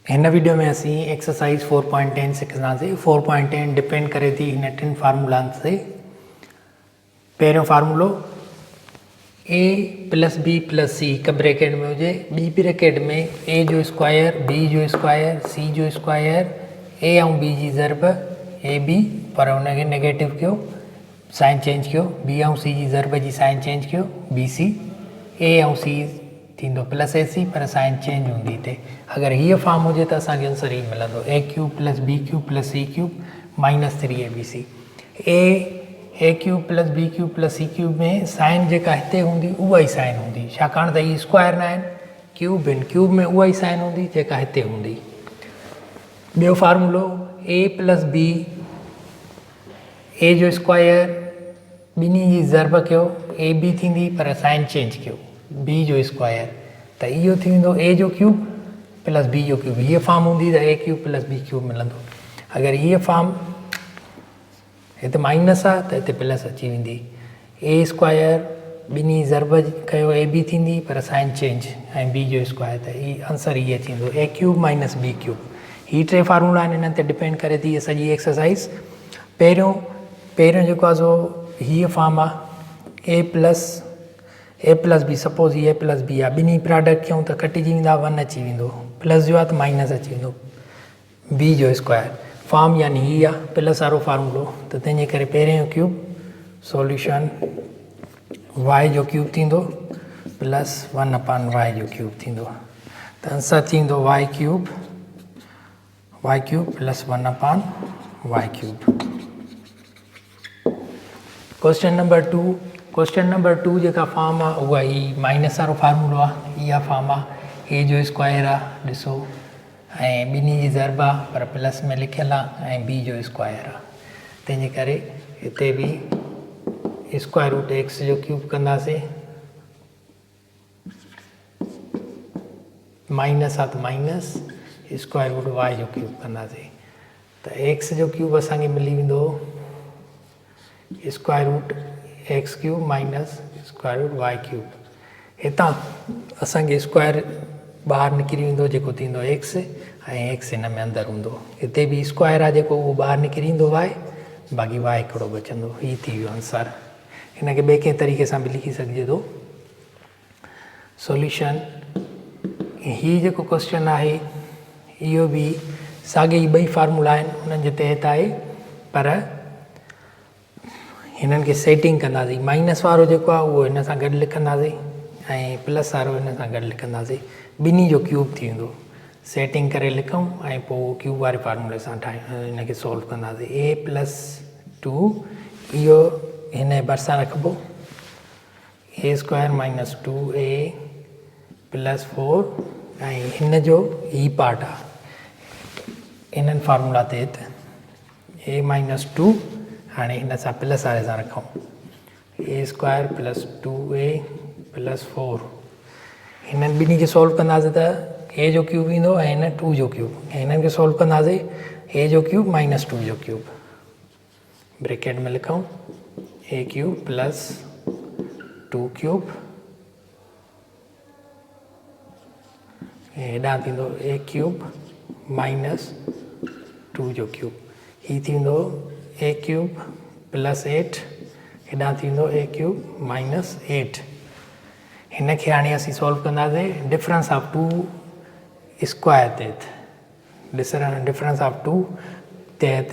इन वीडियो में असी एक्सरसाइज 4.10 सीखंदासीं। 4.10 डिपेंड करे थी इन टिन फार्मूलान से। पहिरियों फार्मूलो a plus b plus c हिकु ब्रैकेट में हुजे, ॿी ब्रैकेट में a जो स्क्वायर b जो स्क्वायर c जो स्क्वायर a ऐं b जी ज़रब a b पर हुनखे नेगेटिव कयो, साइन चेंज कयो, b ऐं c जी ज़रब जी साइन चेंज कयो b c, a ऐं c थींदो प्लस ए सी पर साइन चेंज हूंदी हिते। अगरि हीअ फॉर्म हुजे त असांखे आंसर ही मिलंदो a cube plus b cube plus c cube minus 3abc। A cube plus b cube plus c cube में साइन जेका हिते हूंदी उहा ई साइन हूंदी, छाकाणि त हीअ स्क्वायर न आहिनि, क्यूब आहिनि, क्यूब में उहा ई साइन हूंदी जेका हिते हूंदी। ॿियो फार्मूलो ए प्लस बी, ए जो स्क्वायर ॿिन्ही जी ज़रब कयो, ए बी थींदी पर साइन चेंज कयो b जो स्क्वायर, त इहो थींदो a जो क्यूब प्लस b जो क्यूब। हीअ फॉर्म हूंदी त a cube plus b cube मिलंदो। अगरि हीअ फॉर्म हिते माइनस आहे त हिते प्लस अची वेंदी। a स्क्वायर ॿिन्ही ज़रब कयो a b थींदी पर साइन चेंज ऐं b जो स्क्वायर, त ही आंसर हीअ थींदो a cube minus b cube. ही टे फार्मूला आहिनि, हिननि ते डिपेंड करे थी इहा सॼी एक्सरसाइज़। पहिरियों जेको आहे सो हीअ फॉर्म आहे ए प्लस बी, सपोज़ ही ए प्लस बी आहे, ॿिन्ही प्रोडक्ट कयूं त कटिजी वेंदा, 1 अची वेंदो, प्लस जो आहे त माइनस अची वेंदो, बी जो स्क्वायर फॉर्म यानी ही आहे प्लस वारो फार्मूलो। त तंहिंजे करे पहिरें जो क्यूब सॉल्यूशन वाई जो क्यूब थींदो प्लस 1/y जो क्यूब थींदो, त आंसर थींदो y cube plus 1/y cube. Question number 2 जेका फॉर्म आहे उहा ही माइनस वारो फार्मूलो आहे। इहा फॉर्म आहे ए जो स्क्वायर आहे, ॾिसो, ऐं ॿिन्ही जी ज़रब आहे पर प्लस में लिखियलु आहे, ऐं बी जो स्क्वायर आहे। तंहिंजे करे हिते बि स्क्वायर रूट एक्स जो क्यूब कंदासीं, माइनस आहे त माइनस स्क्वायर रूट वाई जो क्यूब कंदासीं, त एक्स जो क्यूब असांखे मिली वेंदो square root x cube minus square root y cube. हितां असांखे स्क्वायर ॿाहिरि निकिरी वेंदो जेको थींदो एक्स, ऐं एक्स हिन में अंदरि हूंदो। हिते बि स्क्वायर आहे जेको उहो ॿाहिरि निकिरी ईंदो वाई, बाक़ी वाई हिकिड़ो बचंदो। हीअ थी वियो आंसर। हिनखे ॿिए कंहिं तरीक़े सां बि लिखी सघिजे थो। सॉल्यूशन हीअ जेको क्वेश्चन आहे इहो बि साॻे ई ॿई फार्मूला आहिनि, उन्हनि जे तहत आहे, पर हिननि खे सेटिंग कंदासीं। माइनस वारो जेको आहे उहो हिन सां गॾु लिखंदासीं, ऐं प्लस वारो हिन सां गॾु लिखंदासीं, ॿिन्ही जो क्यूब थी वेंदो। सेटिंग करे लिखूं ऐं पोइ क्यूब वारे फार्मूले सां हिनखे सॉल्व कंदासीं। a प्लस 2 इहो हिन जे भरिसां रखिबो, a square minus 2a plus 4, ऐं हिन जो ही पार्ट आहे इन्हनि फार्मूला तहत a माइनस 2, हाणे हिन सां प्लस वारे सां रखूं, a square plus 2a plus 4। हिननि ॿिन्ही खे सॉल्व कंदासीं त a जो क्यूब ईंदो ऐं हिन 2 जो क्यूब, ऐं हिननि खे सॉल्व कंदासीं a जो क्यूब माइनस 2 जो क्यूब, ब्रैकेट में लिखूं a क्यूब प्लस 2 क्यूब, ऐं हेॾां थींदो a क्यूब माइनस 2 जो क्यूब। हीअ थींदो a क्यूब प्लस 8, हेॾां थींदो a क्यूब माइनस 8। हिन खे हाणे असीं सॉल्व कंदासीं डिफरेंस ऑफ 2 स्क्वायर तहत, डिफरेंस ऑफ 2 तहत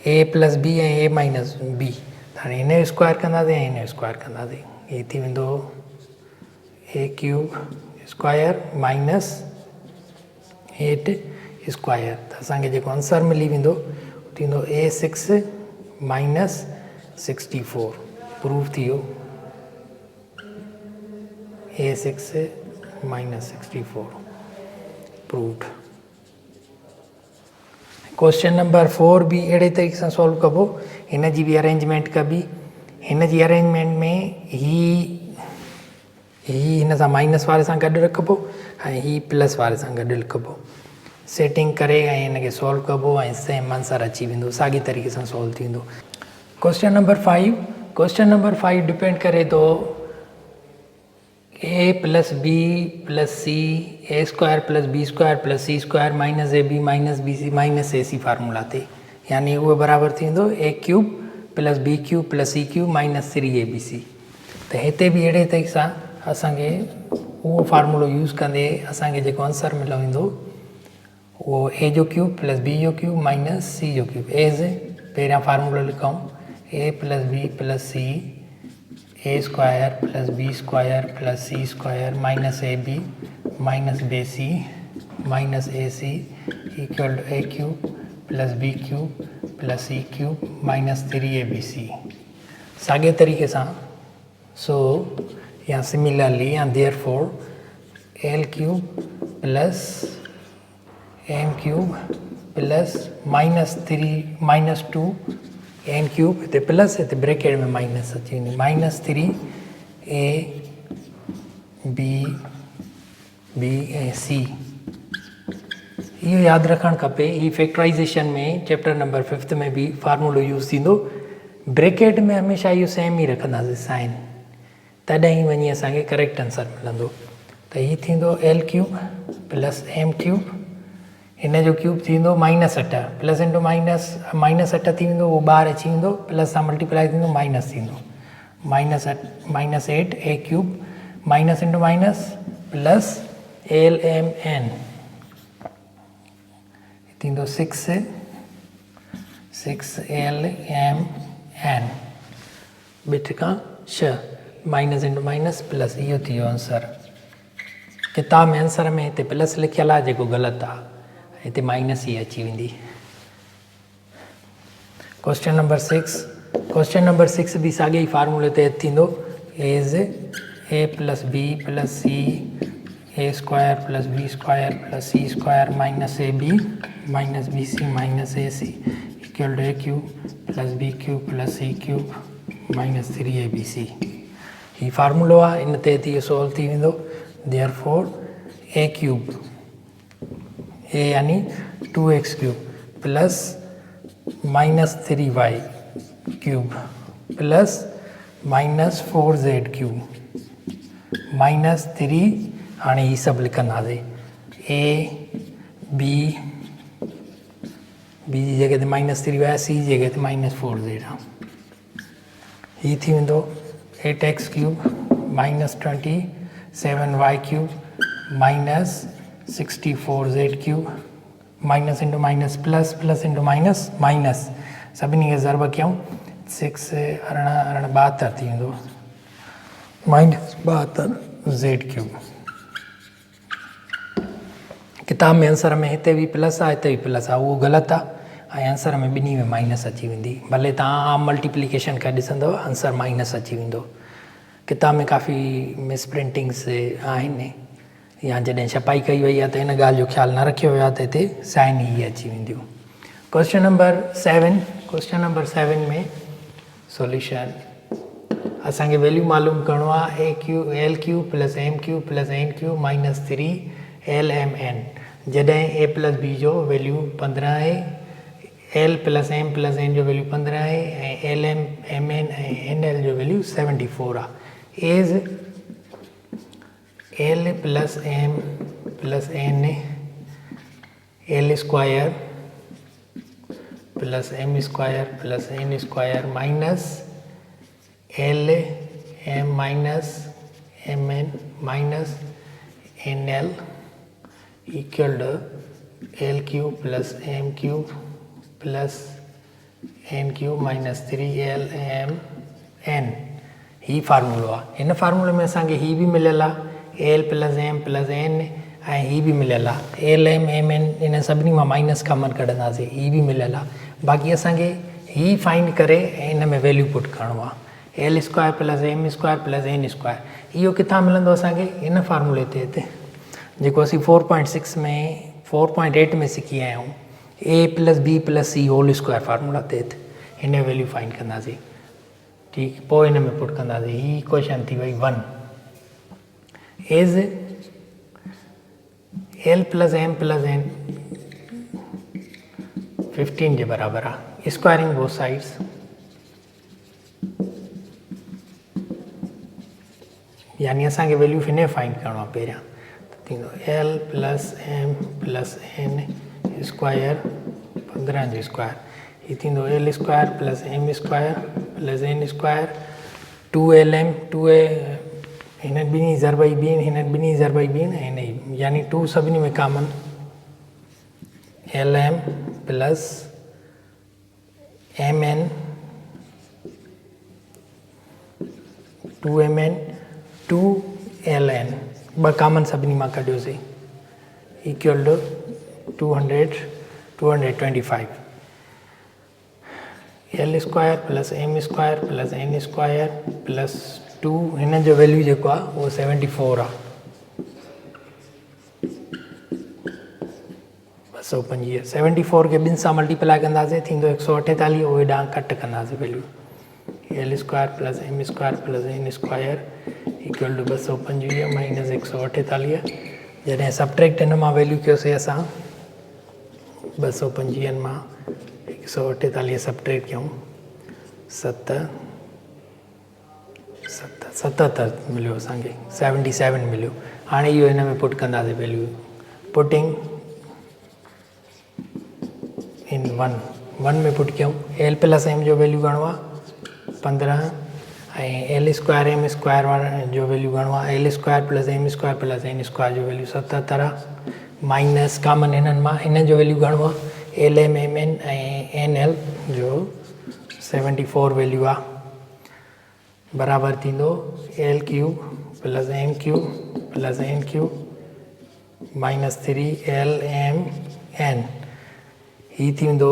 a प्लस बी ऐं a माइनस बी। हाणे हिन जो स्क्वायर कंदासीं ऐं हिन जो स्क्वायर कंदासीं, हीअ थी वेंदो a cube square minus 8 square. त असांखे जेको आंसर मिली वेंदो थींदो a6 माइनस 64। प्रूफ थी वियो a6 minus 64 proved. Question number 4 भी अहिड़े तरीक़े सां सॉल्व कबो। हिन जी बि अरेंजमेंट कबी। हिन जी अरेंजमेंट में ही हिन सां माइनस वारे सां गॾु रखिबो ऐं ही प्लस वारे सां गॾु लिखिबो। सेटिंग करे ऐं हिनखे सॉल्व कबो ऐं सेम आंसर अची वेंदो, साॻी तरीक़े सां सॉल्व थींदो। क्वेश्चन नंबर 5 डिपेंड करे थो a plus b plus c a square plus b square plus c square minus a b minus b c minus a c formula ते यानी उहो बराबरि थींदो a cube plus b cube plus c cube minus 3abc। त हिते बि अहिड़े तरीक़े सां असांखे उहो फार्मूलो यूज़ कंदे असांखे जेको आंसर मिलो वेंदो वो ए जो क्यूब प्लस बी जो क्यूब माइनस सी जो क्यूब एज पहिरियां फार्मूलो लिखूं a plus b plus c a square plus b square plus c square minus a b minus b c minus a c equal to a cube plus b cube plus c cube minus 3abc। साॻे तरीक़े सां सो या similarly या therefore l cube plus M cube plus minus 2 m cube हिते plus हिते bracket में minus अची वेंदी माइनस 3 ए बी बी ऐं सी। इहो यादि रखणु खपे ही फैक्टराइज़ेशन में चैप्टर नंबर 5 में भी फार्मूलो यूज़ थींदो ब्रैकेट में हमेशह इहो सेम ई रखंदासीं साइन तॾहिं ई वञी असांखे करेक्ट आंसर मिलंदो। त हीअ थींदो L cube plus M cube हिन जो क्यूब थींदो -8 प्लस इंटू -8 थी वेंदो उहो ॿाहिरि अची वेंदो प्लस सां मल्टीप्लाई थींदो माइनस थींदो -8 a cube minus into minus plus l M n थींदो 6 एल एम एन बिट खां 6 माइनस इंटू माइनस प्लस इहो थी वियो आंसर। किताब में आंसर में हिते प्लस लिखियलु आहे जेको ग़लति आहे हिते माइनस ई अची वेंदी। क्वेश्चन नंबर 6 भी साॻे ई फार्मूले ते थींदो as a plus b plus c a square plus b square plus c square minus a b minus b c minus a c equal to a cube plus b cube plus c cube minus 3abc। ही फार्मूलो आहे इन ते इहो solve थी वेंदो therefore ए cube ए यानी 2x cube plus minus 3y cube plus minus 4z cube minus 3 हाणे ही सभु लिखंदासीं ए बी जी जॻह ते माइनस 3y सी जी जॻह ते माइनस 4z आहे ही थी वेंदो 8x cube minus 27y cube minus 64z cube minus into minus plus plus into minus minus सभिनी खे ज़रब कयूं 6 अरिड़हं 72 थी वेंदो माइनस 72z क्यूब। किताब में आंसर में हिते भी प्लस आहे हिते भी प्लस आहे उहो ग़लति आहे ऐं आंसर में ॿिन्ही में माइनस अची वेंदी भले तव्हां आम मल्टीप्लिकेशन करे ॾिसंदव आंसर माइनस अची वेंदो। किताब में काफ़ी मिसप्रिंटिंग्स आहिनि या जॾहिं छपाई कई वई आहे त इन ॻाल्हि जो ख़्यालु न रखियो वियो आहे त हिते साइन ई अची वेंदियूं। क्वेश्चन नंबर 7 में सॉल्यूशन असांखे वैल्यू मालूम करिणो आहे l cube plus M cube plus N cube minus 3 L M n जॾहिं ए प्लस बी जो वैल्यू 15 आहे एल प्लस एन जो वैल्यू 15 आहे ऐं एल एम एन ऐं एन एल जो वैल्यू 74 आहे। As l plus m plus n l square plus M square plus N square minus l m minus m n minus n l equal to l cube plus M cube plus N cube minus 3 L M n ही फार्मूलो आहे। हिन फार्मूले में असांखे ही भी मिलियल आहे एल प्लस एन ऐं ही भी मिलियल आहे एल एम एम एन इन सभिनी मां माइनस कॉमन कढंदासीं ही भी मिलियल आहे बाक़ी असांखे ही फाइंड करे ऐं इन में वैल्यू पुट करिणो आहे L square plus M square plus N square इहो किथां मिलंदो असांखे इन फार्मूले ते हिते जेको असीं 4.6 में 4.8 में सिखी आया आहियूं a plus b plus c whole square formula ते हिते हिन वैल्यू फाइंड कंदासीं ठीकु पोइ हिन में पुट कंदासीं ही क्वेश्चन थी वई 1 as l plus m plus n 15 जे बराबरि आहे स्क्वायरिंग बोथ साइड्स यानी असांखे वैल्यू हिन फाइंड करिणो आहे पहिरियां त थींदो l plus m plus N square 15 जो स्क्वायर हीअ थींदो l square plus M square plus N square 2lm 2a हिन ॿिन्ही ज़रबई ॿियनि हिन ॿिन्ही ज़रबई ॿियनि ऐं हिन यानी 2 सभिनी में common lm plus mn 2mn 2ln ॿ कॉमन सभिनी मां कढियोसीं equal to 225 l square plus M square plus N square plus 2 हिन जो वैल्यू जेको आहे उहो 74 आहे 250 74 खे 2 सां मल्टीप्लाई कंदासीं थींदो 148 उहे ॾांहुं कट कंदासीं value L square plus M square plus N square equal to 250 minus 148 जॾहिं सब्ट्रैक्ट हिन मां वैल्यू कयोसीं असां 250 मां 148 सब्ट्रैक्ट कयूं 77 मिलियो असांखे 77 मिलियो हाणे इहो हिन में पुट कंदासीं वैल्यू पुटिंग इन 1 में पुट कयूं एल प्लस एम जो वैल्यू घणो आहे 15 ऐं एल स्क्वायर एम स्क्वायर वारा जो वैल्यू घणो आहे L square plus M square plus N square जो वैल्यू 77 आहे माइनस कॉमन हिननि मां हिन जो वैल्यू घणो आहे एल एम एम एन ऐं एन एल जो 74 वैल्यू आहे बराबरि थींदो L cube plus M cube plus N cube minus 3 L M N हीअ थींदो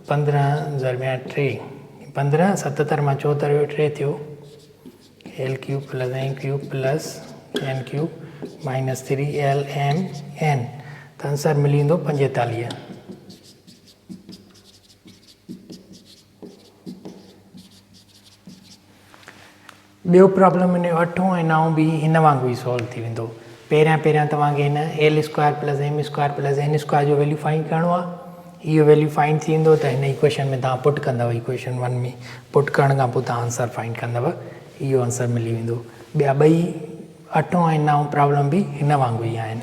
15 ज़रबिया 3 15 77 मां 74 3 थियो L cube plus M cube plus N cube minus 3 L M N त आंसर मिली वेंदो 45 ॿियो प्रॉब्लम हिन 8 ऐं 9 बि हिन वांगुरु ई सॉल्व थी वेंदो पहिरियां तव्हांखे हिन L square plus M square plus N square जो वैल्यू फाइंड करिणो आहे इहो वैल्यू फाइंड थी वेंदो त हिन इक्वेशन में तव्हां पुट कंदव इक्वेशन 1 में पुट करण खां पोइ तव्हां आंसर फाइंड कंदव इहो आंसर मिली वेंदो ॿिया ॿई 8 ऐं 9 प्रॉब्लम बि हिन वांगुरु ई आहिनि